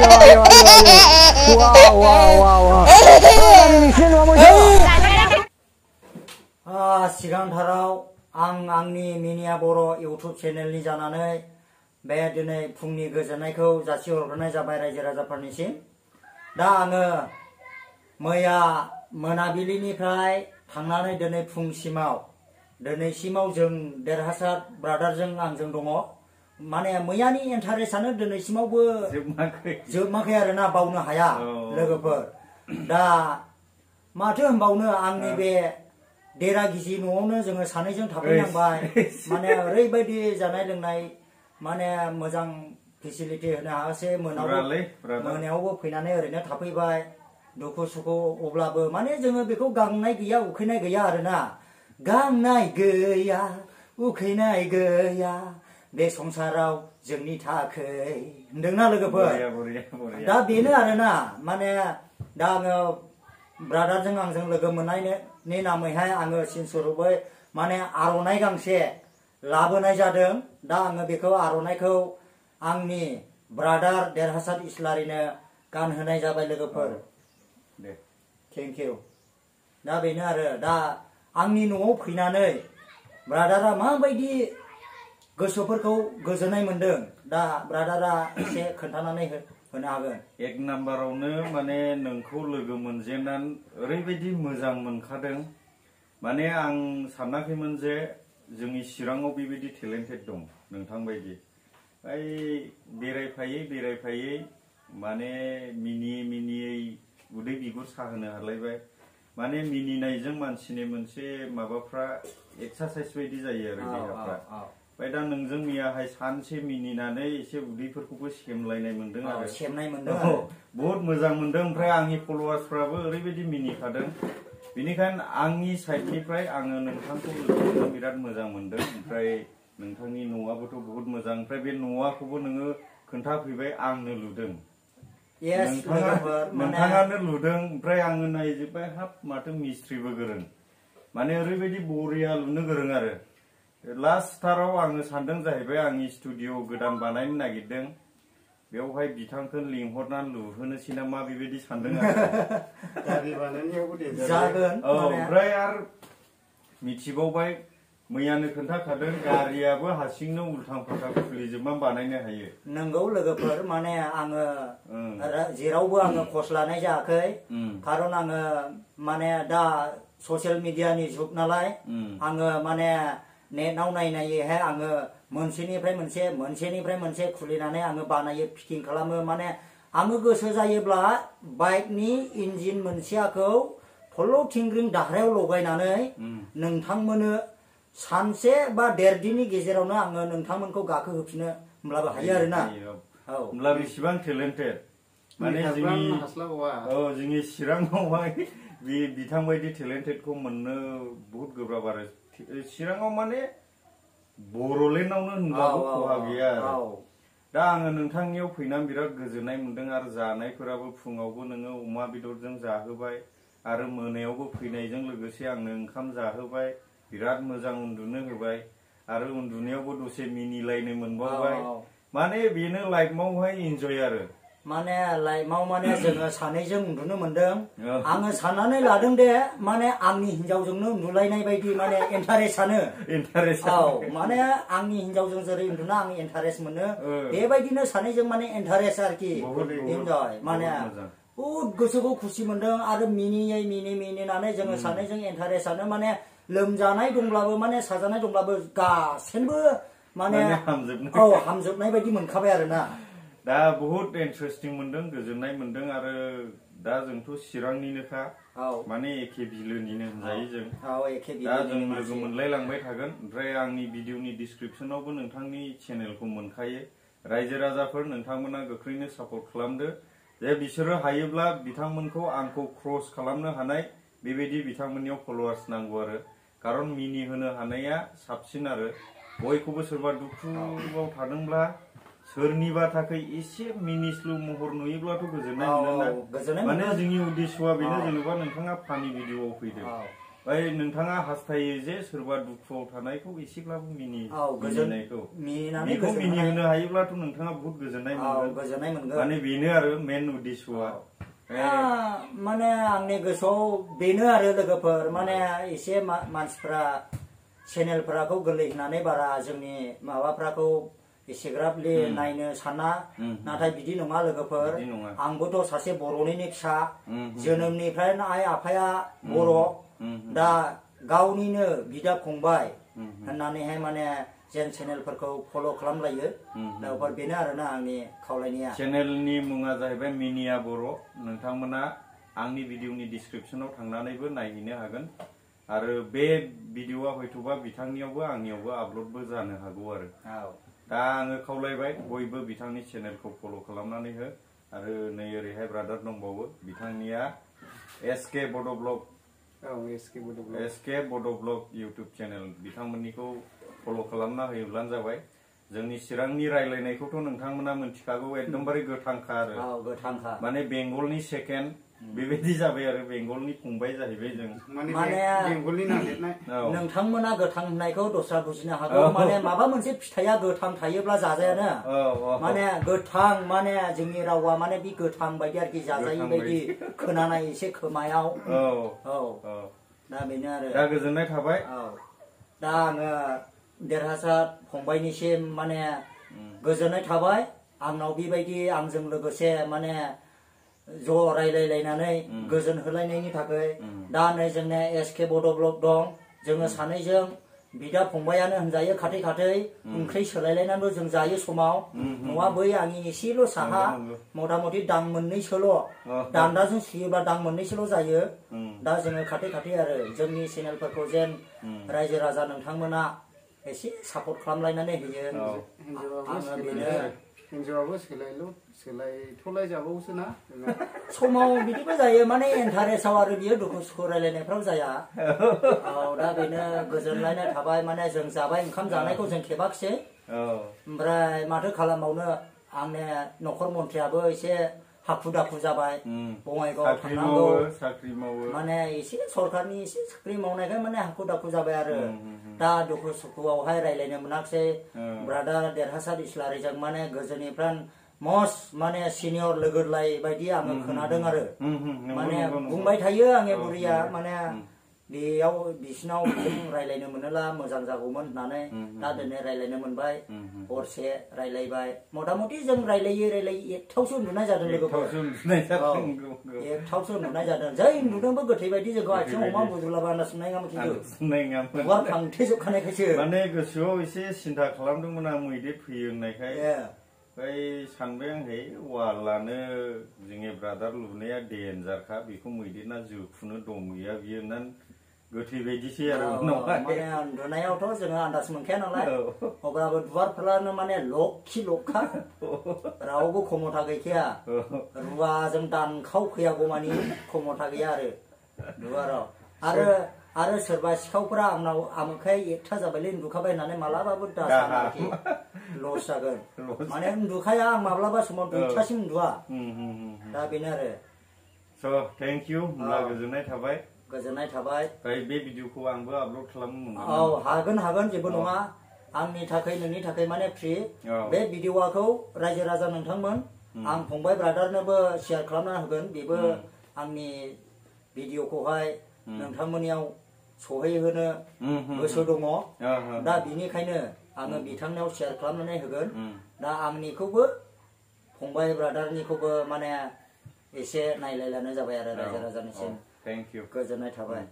ayo, ayo, ayo. Wow, wow, wow, wow. Dari nixin kamu 시간타라व आं आंनि मिनिया बर' YouTube चेनेलनि जानानै बे दिनै फुंनि गोजोननायखौ जासिहरग्रोनाय जाबाय रायजो राजाफोरनिसिम। दा आङो मैया मोनाबिलिनिफ्राय थांनानै दिनैसिमाव जों देरहासार ब्रादारजों आंजों दङ। माने मैयानि इन्टारेस्टआनो दिनैसिमावबो जोबमाखै आरोना, बावनो हाया लोगोफोर। दा माथो होनबावनो, आंनि बे देरा गिजि न'आवनो जोङो सानैजों थाफैनांबाय। माने ओरैबायदि जानाय लोंनाय माने मोजां फेसिलिटि होनो हायासै। मोनायावबो फैनानै ओरैनो थाफैबाय दुखु सुखु। अब्लाबो माने जोङो बेखौ गांनाय गैया उखैनाय गैया आरोना। गांनाय गैया उखैनाय गैया बे संसाराव जोंनि थाखै होनदोंना लोगोफोर। दा बेनो आरोना, माने दा आङो ब्रादारजों आंजों लोगो मोननायनि नामैहाय आङो सिनस्वरुपै माने आर'नाइ गांसे लाबोनाय जादों। दा आङो बेखौ आर'नाइखौ आंनि ब्रादार देरहासार इस्लारिनो गानहोनाय जाबाय लोगोफोर। Thank you. दा बेनो आरो, दा आंनि न'आव फैनानै ब्रादारा माबायदि गोसोफोरखौ गोजोननाय मोनदों, दा ब्रादारा एसे खोन्थानानै होनो हागोन। एक नाम्बारावनो माने नोंखौ लोगो मोनजेननानै ओरैबायदि मोजां मोनखादों। माने आं सानाखैमोन जे जोंनि चिराङाव बेबायदि टेलेन्टेड दं नोंथां बायदि। बेरायफायै माने मिनियै उदै बिगुर साहोनो हालायबाय। माने मिनिनायजों मानसिनि मोनसे माबाफ्रा एक्सारसाइज बायदि जायो आरो देहाफ्रा। ओमफ्राय दा नोंजों मैयाहाय सानसे मिनिनानै एसे उदैफोरखौबो सेमलायनाय मोनदों आरो बहुत मोजां मोनदों। ओमफ्राय आंनि फलोवार्सफ्राबो ओरैबायदि मिनिखादों। बेनिखायनो आंनि साइडनिफ्राय आङो नोंथांखौ लोगो मोननो बिराद मोजां मोनदों। ओमफ्राय नोंथांनि न'आबोथ' बहुत मोजां। ओमफ्राय बे न'आखौबो नोङो खोन्थाफैबाय आंनो लुदों, नोंथाङानो लुदों। ओमफ्राय आङो नायजोब्बाय, हाब माथो मिस्ट्रिबो गोरों, माने ओरैबायदि बरिया लुनो गोरों आरो। लास्टथाराव आङो सानदों जाहैबाय आंनि स्टुडिअ गोदान बानायनो नागिरदों, बेवहाय बिथांखौ लिंहरनानै लुहोनोसै नामा बेबायदि सानदों आरो। ओमफ्राय आरो मिथिबावबाय, मैयानो खोन्थाखादों गारियाबो हारसिंनो उल्थां फाल्थां खुलिजोबनानै बानायनो हायो। नंगौ लोगोफोर, माने आङो जेरावबो आङो कर्स लानाय जायाखै। खारन आङो माने दा ससियेल मिडियानि जुग नालाय, आङो माने नेटआव नायनायैहाय आङो मोनसेनिफ्राय मोनसे खुलिनानै आङो बानायो, फिटिं खालामो। माने आङो गोसो जायोब्ला बाइकनि इन्जिन मोनसेयाखौ थल्ल' थिंग्रिं दाह्रायाव लगायनानै नोंथांमोननो सानसे बा देर दिननि गेजेरावनो आङो नोंथांमोनखौ गाखोहोफिननो होमब्लाबो हायो आरोना। होमब्ला बेसेबां टेलेन्टेड, माने जोंनि चिराङावहाय बे बिथां बायदि टेलेन्टेडखौ मोननो बहुत गोब्राब आरो। चिराङाव माने बर'लेण्डआवनो होनबाबो खहा गैया आरो। दा आङो नोंथांनियाव फैनानै बिराद गोजोननाय मोनदों। आरो जानायफोराबो फुङावबो नोङो अमा बेदरजों जाहोबाय, आरो मोनायावबो फैनायजों लोगोसे आंनो ओंखाम जाहोबाय, बिराद मोजां उन्दुनो होबाय, आरो उन्दुनायावबो दसे मिनिलायनो मोनबावबाय। माने बेनो लाइफआवहाय इन्जय आरो। माने लाइफआव माने जोङो सानैजों उन्दुनो मोनदों। आङो साननानै लादों दे, माने आंनि हिनजावजोंनो उन्दुलायनाय बायदि माने इन्टारेस्टआनो। माने आंनि हिनजावजों जेरै उन्दुना आं इन्टारेस्ट मोनो, बेबायदिनो सानैजों माने इन्टारेस्ट आरोखि, इन्जय। माने बहुत गोसोखौ खुसि मोनदों। आरो मिनिनानै जोङो सानैजों इन्टारेस्टआनो, माने लोमजानाय दंब्लाबो माने साजानाय दंब्लाबो गासैबो माने हामजोबनाय बायदि मोनखाबाय आरोना। दा बहुत इन्टारेस्टिं मोनदों, गोजोननाय मोनदों। आरो दा जोंथ' चिरांनिनोखा, माने एखे बिलोनिनो होनजायो जों। दा जों लोगो मोनलायलांबाय थागोन। ओमफ्राय आंनि भिडिअनि डिसक्रिपसनावबो नोंथांनि चेनेलखौ मोनखायो। रायजो राजाफोर नोंथांमोना गोख्रैनो सापर्ट खालामदो, जे बिसोरो हायोब्ला बिथांमोनखौ आंखौ क्रस खालामनो हानाय बेबायदि बिथांमोननियाव फलोवार्स नांगौ आरो। खारन मिनिहोनो हानाया साबसिन आरो। बयखौबो सोरबा दुखुआव थादोंब्ला सोरनिबा थाखाय एसे मिनिस्लु महर नुयोब्लाथ' गोजोननाय मोनोना। माने जोंनि उद्देश्यआ बेनो, जेनेबा नोंथाङा फानि भिडिअआव फैदो, ओइ नोंथाङा हास्थायो जे सोरबा दुखुआव थानायखौ एसेब्लाबो मिनिनायखौ बेखौ मिनिहोनो हायोब्लाथ' नोंथाङा बहुत गोजोननाय मोनगोन माने बेनो आरो मेन उद्देश्यआ माने आंनि गोसोआव बेनो आरो लोगोफोर माने एसे मानसिफ्रा चेनेलफोराखौ गोरलै होनानै बारा जोंनि माबाफ्राखौ एसेग्राबलि नायनो साना नाथाय बिदि नङा लोगोफोर आंबोथ' सासे बर'निनो फिसा जोनोमनिफ्रायनो आइ आफाया बर' दा गावनिनो बिदा फंबाय होननानैहाय माने जेन चेनेलफोरखौ फल' खालामलायो दा बेनो आरोना आंनि खावलायनाया चेनेलनि मुङा जाहैबाय मिनिया बर' नोंथांमोना आंनि भिडिअनि डिसक्रिपसनाव थांनानैबो नायहैनो हागोन आरो बे भिडिअआ हयथ'बा बिथांनियावबो आंनियावबो आपल'डबो जानो हागौ आरो दा आङो खावलायबाय बयबो बिथांनि चेनेलखौ फल' खालामनानै हो आरो नै ओरैहाय ब्रादार दंबावो बिथांनिया एसके बड' ब्लग एसके बड' ब्लग इउटुब चेनेल बिथांमोननिखौ फल' खालामना होयोब्लानो जाबाय जोंनि चिरांनि रायलायनायखौथ' नोंथांमोना मिथिखागौ एकदमबारे गोथांखा आरो माने बेंगलनि सेकेन्ड बेबायदि जाबाय आरो बेंगलनि फंबाय जाहैबाय जों माने बेंगलनि नागिरनाय नोंथांमोना गोथां होननायखौ दस्रा बुजिनो हागौ माने माबा मोनसे फिथाइया गोथां थायोब्ला जाजायानो माने गोथां माने जोंनि रावा माने बे गोथां बायदि आरोखि जाजायै बायदि खोनानाय एसे खोमायाव दा बेनो आरो दा गोजोननाय थाबाय दा आङो देरहासार फंबायनिसिम माने गोजोननाय थाबाय आंनाव बेबायदि आंजों लोगोसे माने ज' रायलायलायनानै गोजोन होलायनायनि थाखाय दा नै जोंना एसके बड' ब्लग दं जोङो सानैजों बिदा फंबायानो होनजायो खाथै खाथै ओंख्रि सोलायलायनानैबो जों जायो समाव नङा बै आंनि एसेल' साहा मथा मथि दां मोननैसोल' दान्दाजों सुयोब्ला दां मोननैसोल' जायो दा जोङो खाथै खाथै आरो जोंनि चेनेलफोरखौ जेन रायजो राजा नोंथांमोना एसे सापर्ट खालामलायनानै होयो आङो बेनो हिन्जावाबो सोलायथ'लाय जाबावोसो ना समाव बिदिबो जायो माने इन्टारेस्टआव आरो बियो दुखु सुखु रायलायनायफ्राव जाया दा बेनो गोजोनलायनाय थाबाय माने जों जाबाय ओंखाम जानायखौ जों खेबाखिसै ओमफ्राय माथो खालामबावनो आंने न'खर मन्थ्रियाबो एसे हाखु दाखु जाबाय बङाइगाव थांनांगौ माने एसे सरकारनि एसे साख्रि मावनायखाय माने हाखु दाखु जाबाय आरो दा दुखु सुखुआवहाय रायलायनो मोनाखिसै ब्रादार देरहासार इस्लारिजों माने गोजोननिफ्राय मस्ट माने सिनियर लोगोलाय बायदि आङो खोनादों आरो माने बुंबाय थायो आंनि बुरिया माने बेयाव बिसिनाव रायलायनो मोनोला मोजां जागौमोन होननानै दा दिनै रायलायनो मोनबाय हरसे रायलायबाय मथा मथि जों रायलायै एकथावसो उन्दुनाय जादों लोगोफोर एकथावसो उन्दुनाय जादों जै उन्दुदोंबो गोथै बायदि जोंखौ आथिं अमा बुद्रुलाबा आन्दाज मोननाय नङामोन खिन्थु फांथेजोबखानायखायसो माने गोसोआव एसे सिन्था खालामदोंमोन आं मैदेर फैयो होननायखाय ओमफ्राय सानबाय आंहाय वालानो जोंनि ब्रादार लुनाया डेन्जारखा बेखौ मैदेरना जोखुनो दम गैया बियो होननानै गोथै बायदिसै आरो माने उन्दुनायावथ' जोङो आन्दाज मोनखाया नालाय अब्लाबो दुवारफोरानो माने लखि लखखा रावबो खमथा गैखाया रुवाजों दानखावफैयागौ मानि खमथा गैया आरो दुवाराव आरो सोरबा सिखावफोरा आंनाव आमोखाय एकथा जाबायलै उन्दुखाबाय होननानै मालाबाबो दासाना आरोखि लस जागोन माने उन्दुखाया आं माब्लाबा समाव दुइथासिम उन्दुआ दा बेनो आरो स' थेंक इउ होनब्ला गोजोननाय थाबाय ओमफ्राय बे भिडिअखौ आंबो आपल'ड खालामनो मोनगोन हागोन जेबो नङा आंनि थाखाय नोंनि थाखाय माने फ्रि बे भिडिअखौ रायजो राजा नोंथांमोन आं फंबाय ब्रादारनोबो शेयार खालामना होगोन बेबो आंनि भिडिअखौहाय नोंथांमोननियाव सहैहोनो गोसो दङ दा बिनिखायनो आङो बिथांनियाव शेयार खालामनानै होगोन दा आंनिखौबो फंबाय ब्रादारनिखौबो माने एसे नायलायलानो जाबाय आरो रायजो राजानिसिम थेंक इउ गोजोननाय थाबाय